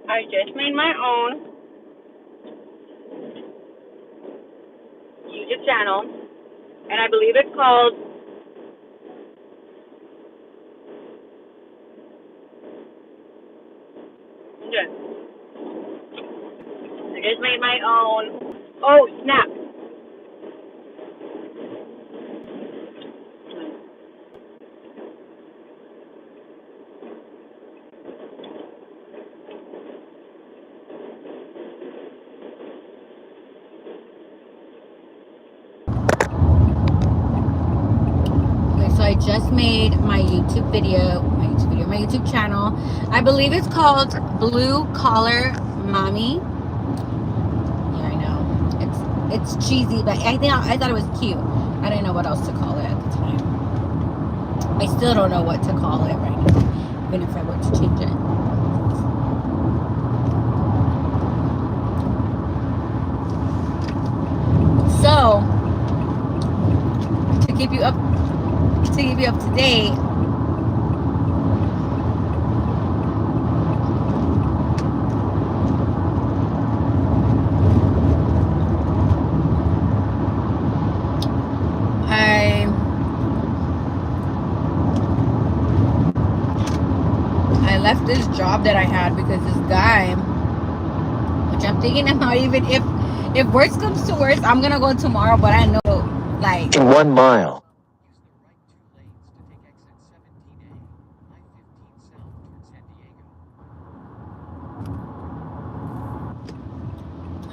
I just made my own YouTube channel, and I believe it's called. Yeah, I just made my own. Oh snap! Okay, so I just made my my YouTube channel. I believe it's called Blue Collar Mommy. Yeah, I know. It's cheesy, but I thought it was cute. I didn't know what else to call it at the time. I still don't know what to call it right now, even if I were to change it. So to keep you up to date, I left this job that I had because this guy, which I'm thinking about, even if worst comes to worst, I'm gonna go tomorrow, but I know like In 1 mile.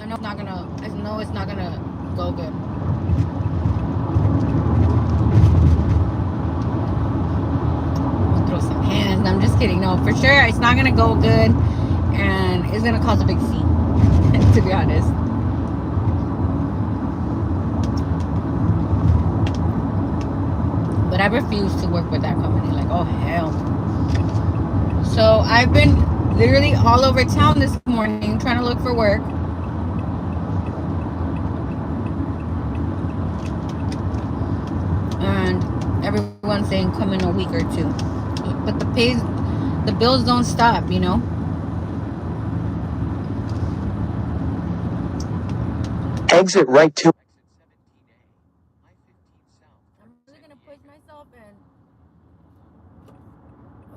I know it's not gonna go good. I'll throw some hands. I'm just kidding. No, for sure it's not gonna go good, and it's gonna cause a big scene. To be honest. But I refuse to work with that company. Like, oh hell. So I've been literally all over town this morning trying to look for work. And everyone's saying come in a week or two. But the bills don't stop, you know? Exit right to. I'm really gonna push myself and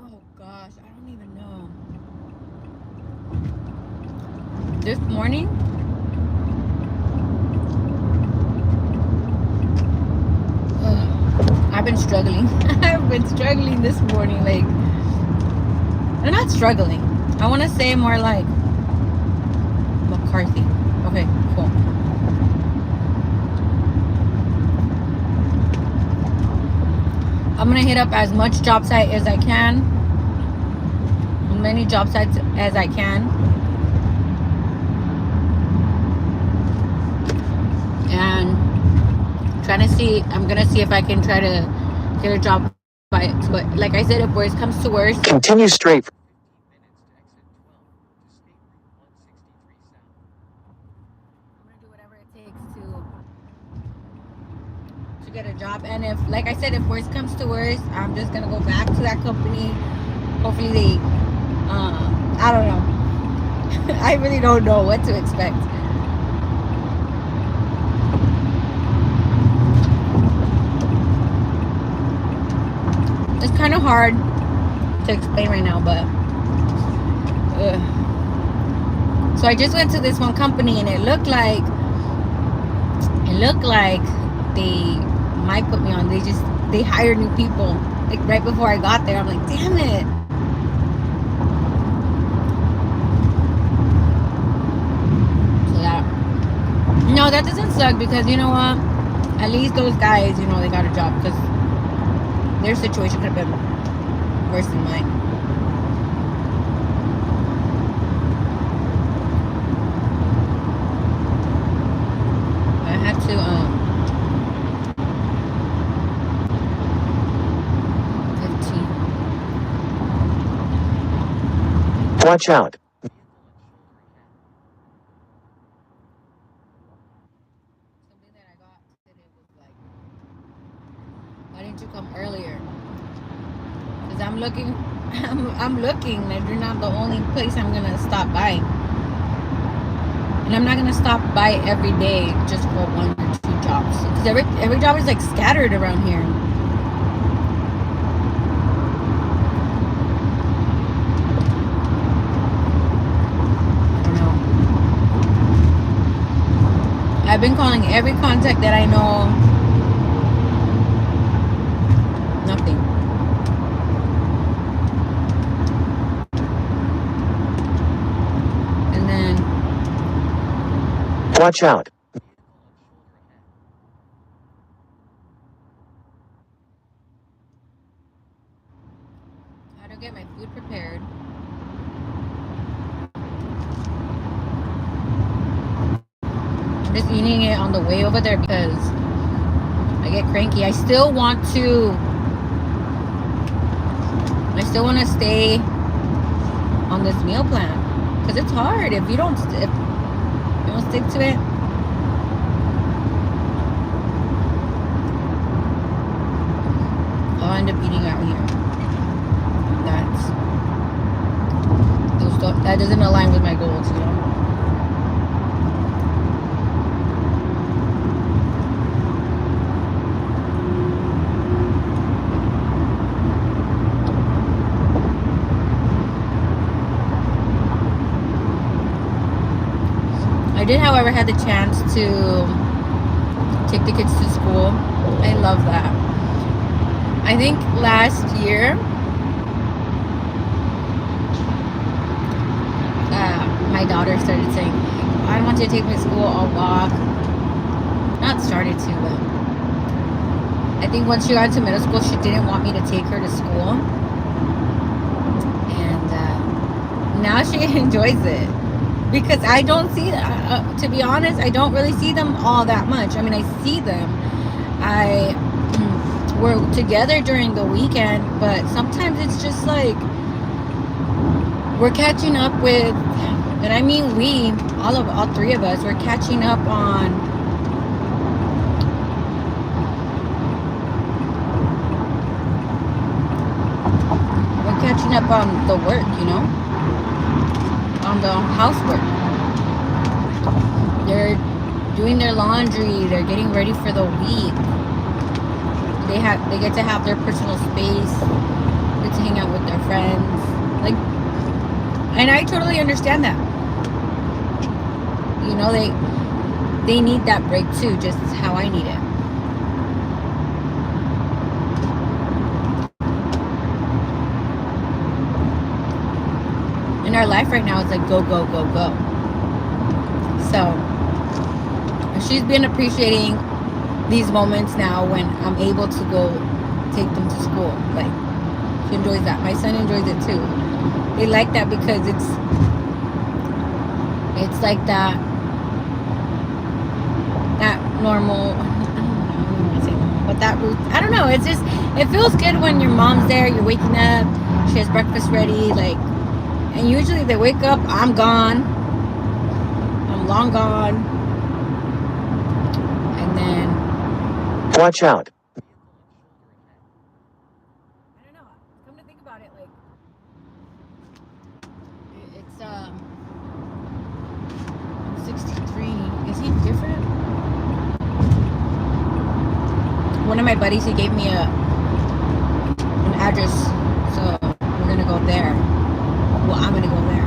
oh gosh, I don't even know. This morning, I've been struggling. I've been struggling this morning. Like, I'm not struggling. I want to say more like McCarthy. Okay, cool. I'm gonna hit up as much job site as I can, as many job sites as I can, and I'm gonna see if I can try to get a job by. But like I said, if worst comes to worst, Continue straight. I'm gonna do whatever it takes to get a job. And if, like I said, if worst comes to worst, I'm just gonna go back to that company. Hopefully they, I don't know. I really don't know what to expect. It's kind of hard to explain right now, but so I just went to this one company and it looked like they might put me on. They hired new people like right before I got there. I'm like, damn it. So that, no, that doesn't suck because you know what? At least those guys, you know, they got a job because their situation could have been worse than mine. I had to 15. Watch out. Something that I got today was like, why didn't you come earlier? Because I'm looking I'm looking. Like, you're not the only place I'm gonna stop by. And I'm not gonna stop by every day just for 1 or 2 jobs. Because every job is like scattered around here. I don't know. I've been calling every contact that I know. Nothing. And then Watch out. how to get my food prepared. I'm just eating it on the way over there because I get cranky. I still want to stay on this meal plan because it's hard if you don't stick to it. I'll end up eating out here. That doesn't align with my goals, you know. I did, however, had the chance to take the kids to school. I love that. I think last year, my daughter started saying, I want you to take me to school, I'll walk. Not started to, but I think once she got into middle school, she didn't want me to take her to school. And now she enjoys it. Because I don't see, to be honest, I don't really see them all that much. I mean, I see them. We're together during the weekend, but sometimes it's just like we're catching up with, and I mean we, all 3 of us, we're catching up on the work, you know, on the housework. They're doing their laundry, they're getting ready for the week. They get to have their personal space, get to hang out with their friends. Like, and I totally understand that. You know, they need that break too, just how I need it. In our life right now, it's like go, go, go, go. So she's been appreciating these moments now when I'm able to go take them to school. Like, she enjoys that. My son enjoys it too. They like that because it's like that normal, I don't want to say normal, but that route, I don't know, it's just, it feels good when your mom's there, you're waking up, she has breakfast ready, like, and usually they wake up, I'm gone, I'm long gone, and then Watch out. I don't know, come to think about it, like, it's 63. Is he different? One of my buddies, he gave me an address, so we're gonna go there. Well, I'm gonna go there.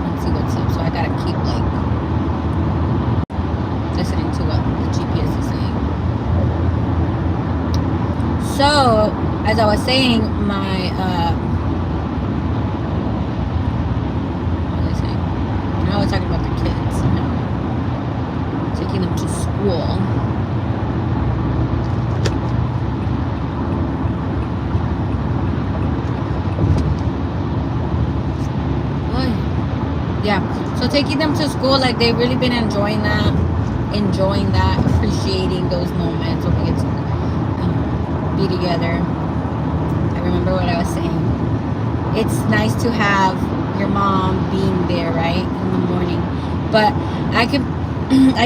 Let's see what's up. So I gotta keep like listening to what the GPS is saying. So, as I was saying, my what was I saying? I was talking about the kids, you know, taking them to school. Yeah, so taking them to school, like, they've really been enjoying that, appreciating those moments when we get to be together. I remember what I was saying. It's nice to have your mom being there, right, in the morning. But I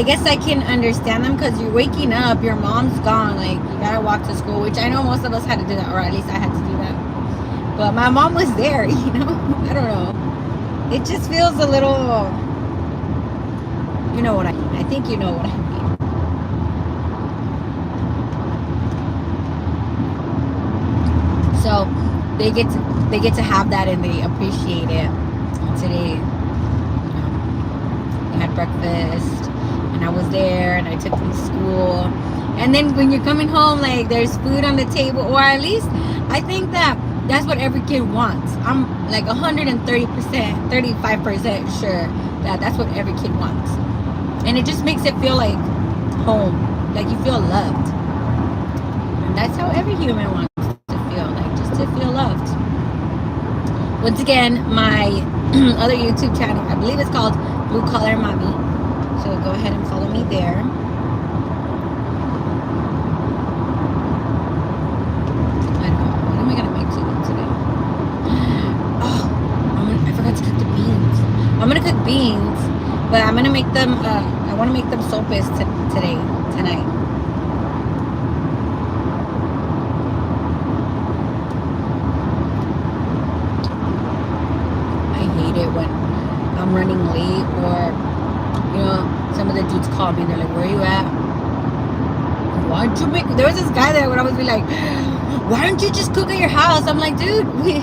guess I can understand them because you're waking up, your mom's gone, like, you gotta walk to school, which I know most of us had to do that, or at least I had to do But my mom was there, you know? I don't know. It just feels a little, you know what I mean. I think you know what I mean. So they get to have that and they appreciate it. And today, you know, they had breakfast and I was there and I took them to school. And then when you're coming home, like there's food on the table, or at least I think that's what every kid wants. I'm like 130%, 35% sure that that's what every kid wants. And it just makes it feel like home, like you feel loved. And that's how every human wants to feel, like just to feel loved. Once again, my other YouTube channel, I believe it's called Blue Collar Mommy. So go ahead and follow me there. I'm gonna cook beans, but I'm gonna make them. I want to make them sopes tonight. I hate it when I'm running late, or you know, some of the dudes call me and they're like, "Where are you at? Why don't you make?" There was this guy that would always be like, "Why don't you just cook at your house?" I'm like, dude, we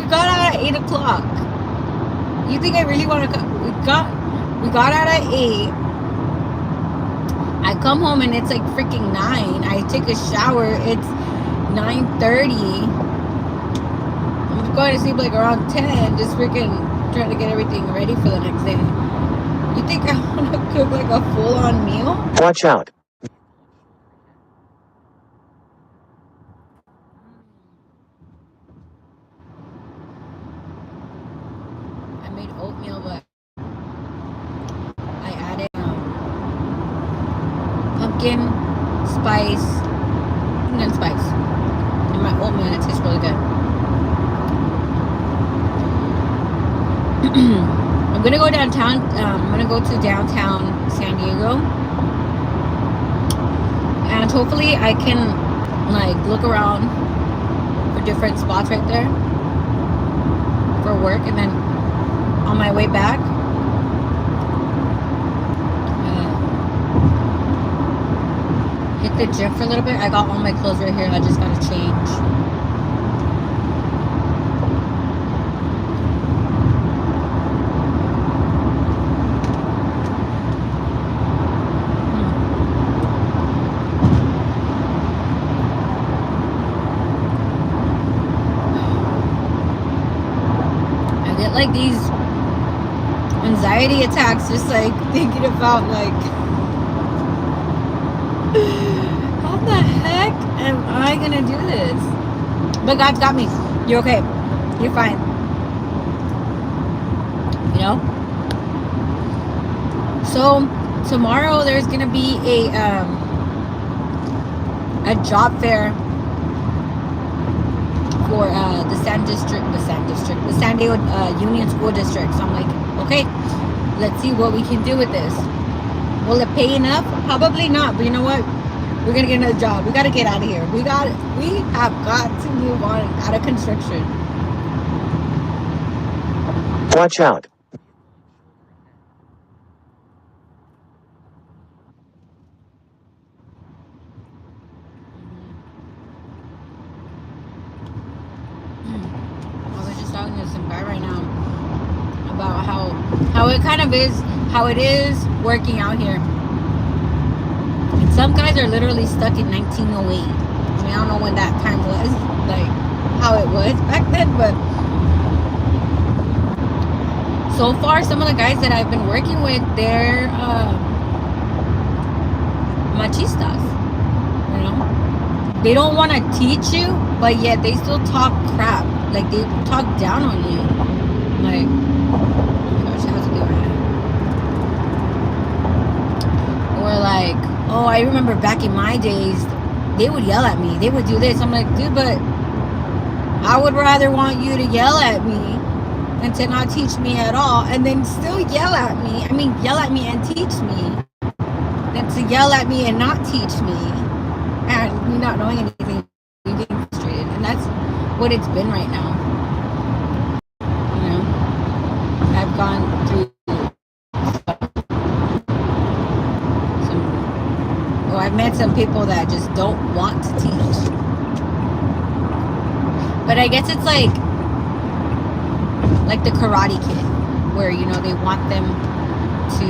got out at 8 o'clock. You think I really want to cook? We got out at 8. I come home and it's like freaking 9. I take a shower. It's 9:30. I'm going to sleep like around 10. Just freaking trying to get everything ready for the next day. You think I want to cook like a full-on meal? Watch out. I made oatmeal, but I added pumpkin spice and my oatmeal, and it tastes really good. I'm gonna go downtown. I'm gonna go to downtown San Diego, and hopefully I can like look around for different spots right there for work, and then on my way back, hit the gym for a little bit. I got all my clothes right here. I just gotta change. I get like these anxiety attacks just like thinking about like how the heck am I gonna do this? But God's got me. You're okay. You're fine. You know? So tomorrow there's gonna be a job fair for the San Diego Union School District. So I'm like, okay, let's see what we can do with this. Will it pay enough? Probably not, but you know what? We're gonna get another job. We gotta get out of here. We have got to move on out of construction. Watch out. I was just talking to some guy right now about how it kind of is, how it is working out here. And some guys are literally stuck in 1908. I mean, I don't know when that time was, like how it was back then, but so far some of the guys that I've been working with, they're machistas, you know? They don't want to teach you, but yet they still talk crap. Like they talk down on you. Like, oh my gosh, how's it doing? Or like, oh, I remember back in my days, they would yell at me. They would do this. I'm like, dude, but I would rather want you to yell at me than to not teach me at all, and then still yell at me. I mean, yell at me and teach me, than to yell at me and not teach me, and me not knowing anything, me being frustrated. And that's what it's been right now. You know, I've gone through I've met some people that just don't want to teach. But I guess it's like the Karate Kid, where, you know, they want them to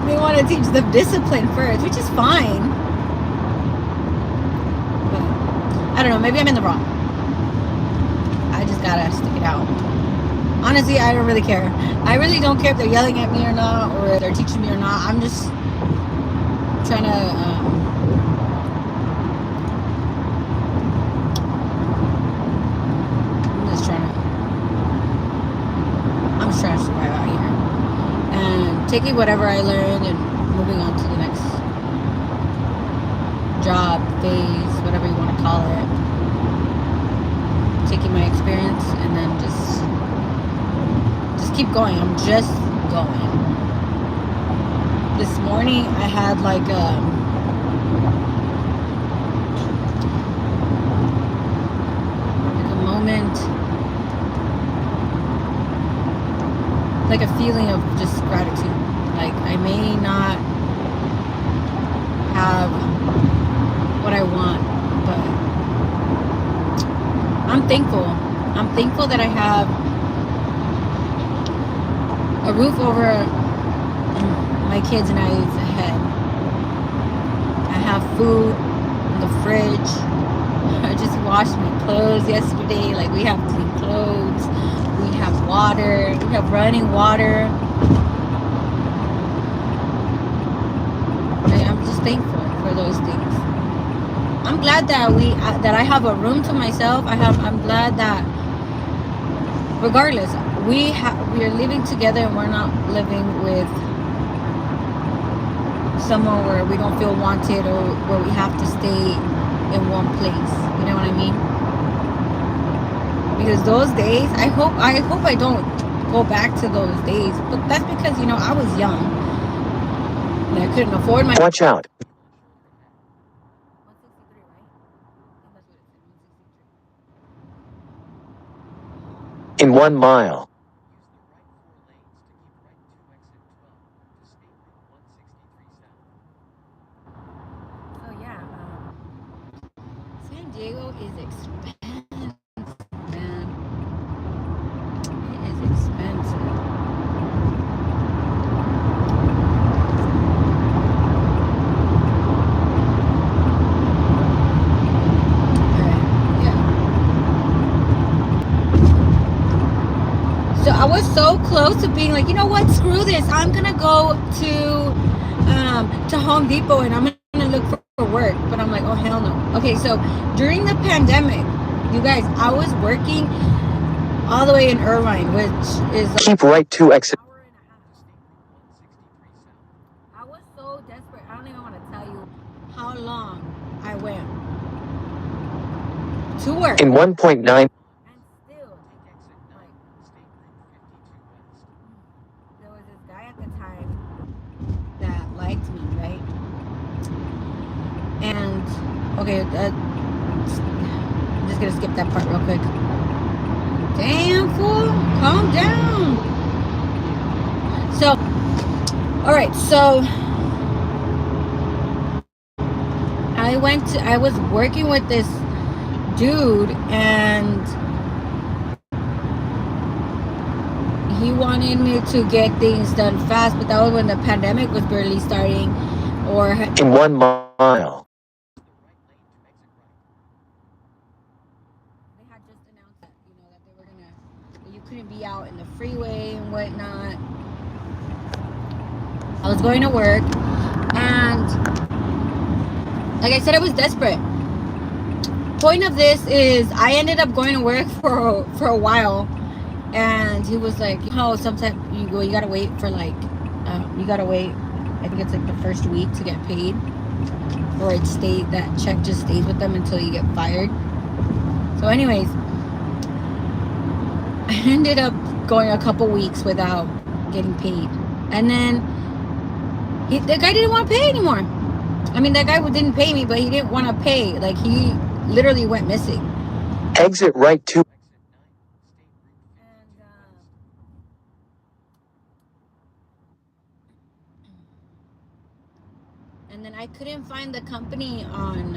they want to teach them discipline first, which is fine. But I don't know, maybe I'm in the wrong. I just gotta stick it out. Honestly, I don't really care. I really don't care if they're yelling at me or not, or if they're teaching me or not. I'm just trying to I'm just trying to survive out here and taking whatever I learned and moving on to the next job, phase, whatever you want to call it. Taking my experience and then just keep going. I'm just going. This morning I had like a moment, like a feeling of just gratitude. Like, I may not have what I want, but I'm thankful. I'm thankful that I have a roof over my kids and I's head. I have food in the fridge. I just washed my clothes yesterday. Like, we have clean clothes. We have water. We have running water. I'm just thankful for those things. I'm glad that that I have a room to myself. I'm glad that regardless, we are living together and we're not living with somewhere where we don't feel wanted or where we have to stay in one place. You know what I mean? Because those days, I hope I don't go back to those days. But that's because, you know, I was young and I couldn't afford my. Watch out. 163, right? That's what it said, 163. In 1 mile. So yeah, San Diego is expensive, man. It is expensive. Okay, yeah. So I was so close to being like, you know what? Screw this. I'm gonna go to Home Depot and I'm gonna look for work. But I'm like, oh hell no. Okay, so during the pandemic, you guys, I was working all the way in Irvine, which is like Keep right to exit. an hour and a half. I was so desperate. I don't even want to tell you how long I went to work. In 1.9. And still, like, there was this guy at the time that liked me, right? And okay, I'm just gonna skip that part real quick. Damn, fool, calm down. So, all right, so I was working with this dude and he wanted me to get things done fast, but that was when the pandemic was barely starting. Or In 1 mile. they had just announced that, you know, that they were that you couldn't be out in the freeway and whatnot. I was going to work, and like I said, I was desperate. Point of this is I ended up going to work for a while, and he was like, oh, sometimes you gotta wait for like you gotta wait, I think it's like the first week to get paid, or that check just stays with them until you get fired. So anyways, I ended up going a couple weeks without getting paid, and then the guy didn't want to pay anymore. I mean, that guy didn't pay me, but he didn't want to pay. Like, he literally went missing. Exit right 2. And then I couldn't find the company on.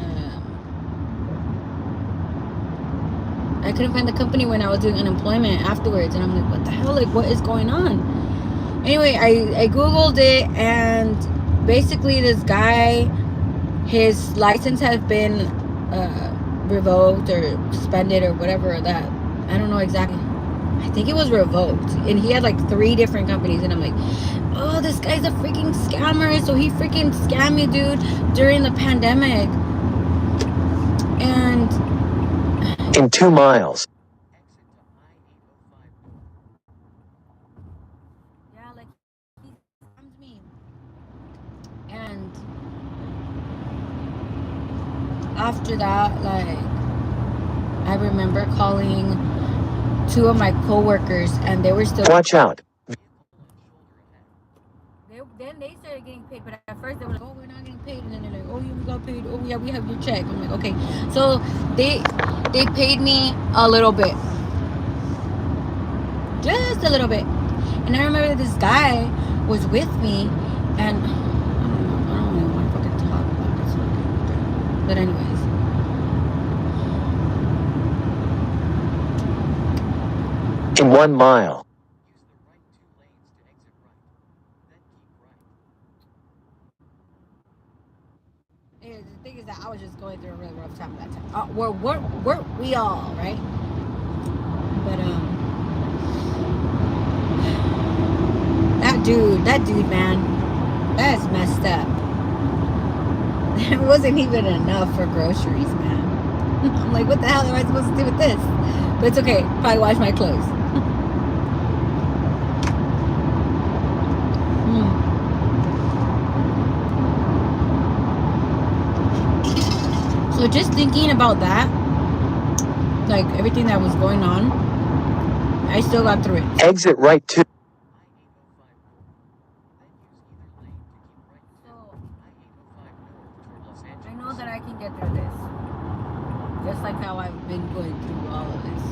I couldn't find the company when I was doing unemployment afterwards, and I'm like, what the hell? Like, what is going on? Anyway, I googled it, and basically, this guy, his license has been revoked or suspended or whatever. That I don't know exactly. I think it was revoked, and he had like 3 different companies, and I'm like, oh, this guy's a freaking scammer. So he freaking scammed me, dude, during the pandemic. And In 2 miles. yeah, like he scammed me. And after that, like, I remember calling 2 of my coworkers, and they were still. Watch out. Then they started getting paid, but at first they were like, "Oh, we're not getting paid," and then they're like, "Oh, yeah, we got paid. Oh, yeah, we have your check." I'm like, "Okay." So they paid me a little bit, just a little bit, and I remember this guy was with me, and I don't even want to fucking talk about this one, but anyways. In 1 mile. The thing is that I was just going through a really rough time at that time. Weren't we all, right? But that dude, man, that's messed up. It wasn't even enough for groceries, man. I'm like, what the hell am I supposed to do with this? But it's okay. Probably wash my clothes. So just thinking about that, like everything that was going on, I still got through it. Exit right 2. So I know that I can get through this, just like how I've been going through all of this.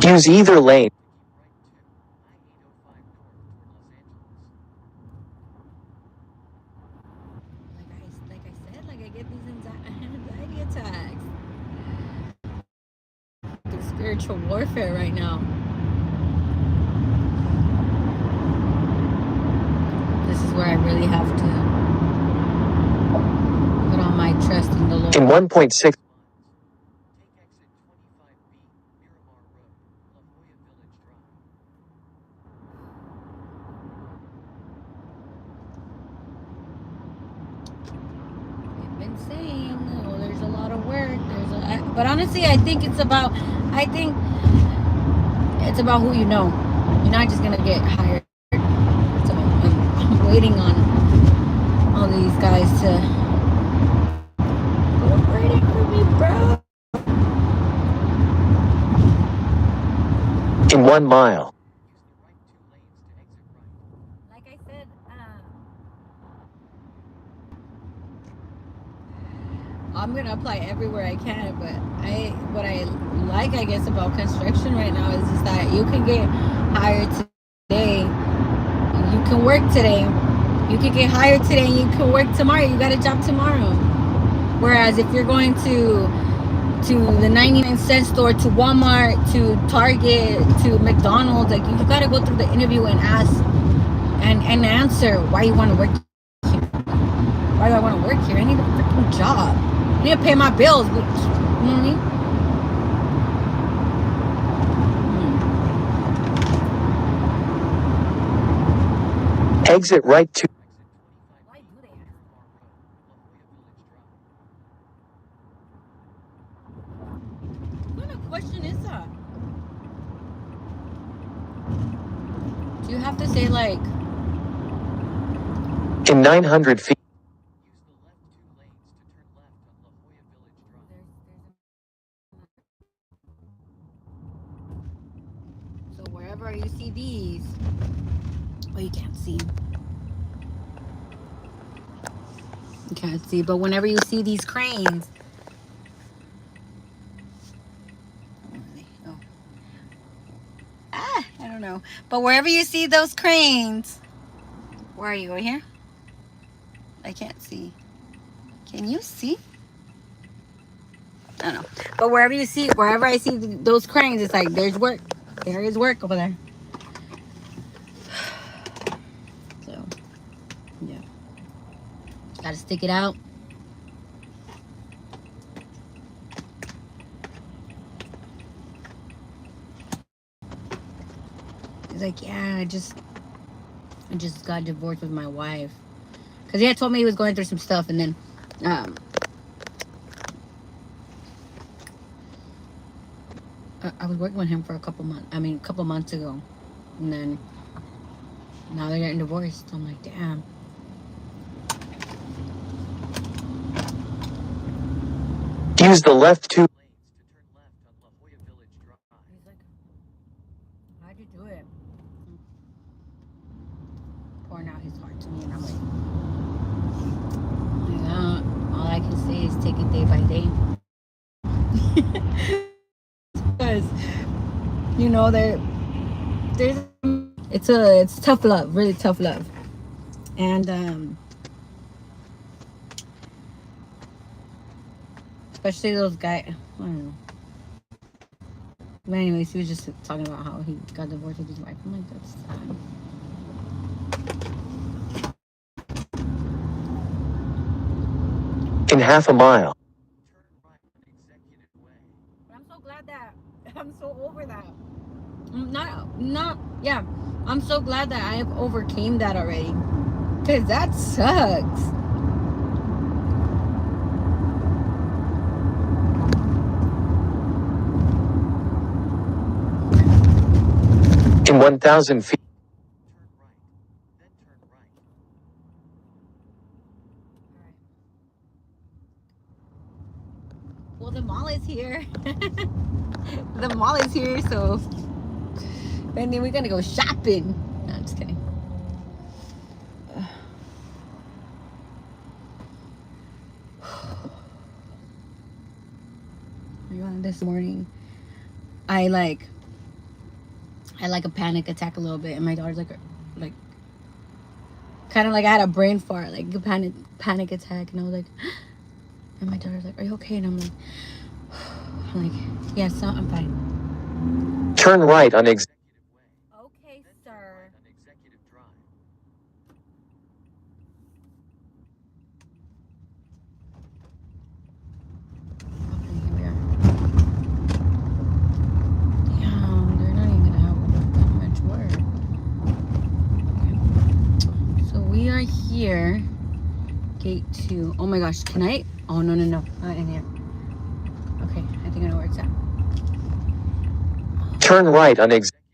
Use either lane. Like I said, like I get these anxiety attacks. The spiritual warfare right now. This is where I really have to put all my trust in the Lord. In 1.6. Saying, oh, there's a lot of work. But honestly, I think it's about who you know. You're not just gonna get hired. So I'm waiting on all these guys to go waiting for me, bro. In 1 mile. Like I said, I'm gonna apply everywhere I can, but what I like, I guess, about construction right now is just that you can get hired today, you can work today, you can get hired today, and you can work tomorrow. You got a job tomorrow. Whereas if you're going to the 99-cent store, to Walmart, to Target, to McDonald's, like, you gotta go through the interview and ask and answer why you want to work here. Why do I want to work here? I need a freaking job. I need to pay my bills. You know what I mean? Exit right 2. Why do they ask? What kind of question is that? Do you have to say, like, In 900 feet. so wherever you see these, oh, you can't see. You can't see, but whenever you see these cranes, oh. I don't know. But wherever you see those cranes, where are you? Over here? I can't see. Can you see? I don't know. But wherever I see those cranes, it's like there's work. There is work over there. So, yeah. Gotta stick it out. He's like, yeah, I just got divorced with my wife. Because he had told me he was going through some stuff, and then I was working with him for a couple months ago. And then now they're getting divorced. I'm like, damn. Use the left 2 lanes to turn left on La Jolla Village Drive. He's like, how'd you do it? Pouring out his heart to me, and I'm like, all I can say is take it day by day. Because, you know, it's tough love, really tough love. And especially those guys, I don't know. But anyways, he was just talking about how he got divorced with his wife. I'm like, that's sad. In half a mile. But I'm so glad that I'm so over that. Yeah. I'm so glad that I have overcame that already. Because that sucks. In 1,000 feet. Turn right, then turn right. Well, the mall is here. The mall is here, so and then we're gonna go shopping. No, I'm just kidding. This morning, I like a panic attack a little bit, and my daughter's like kind of like I had a brain fart, like a panic attack, and I was like, and my daughter's like, "Are you okay?" And I'm like, "Yes, I'm fine." Turn right on Executive Way. Okay, sir. Right on Executive Drive. Okay, here we are. Damn, they're not even gonna have that much work. Okay. So we are here. Gate 2. Oh my gosh, can I? Oh, no. Not in here. Okay, I think I know where it's at. Turn right on Executive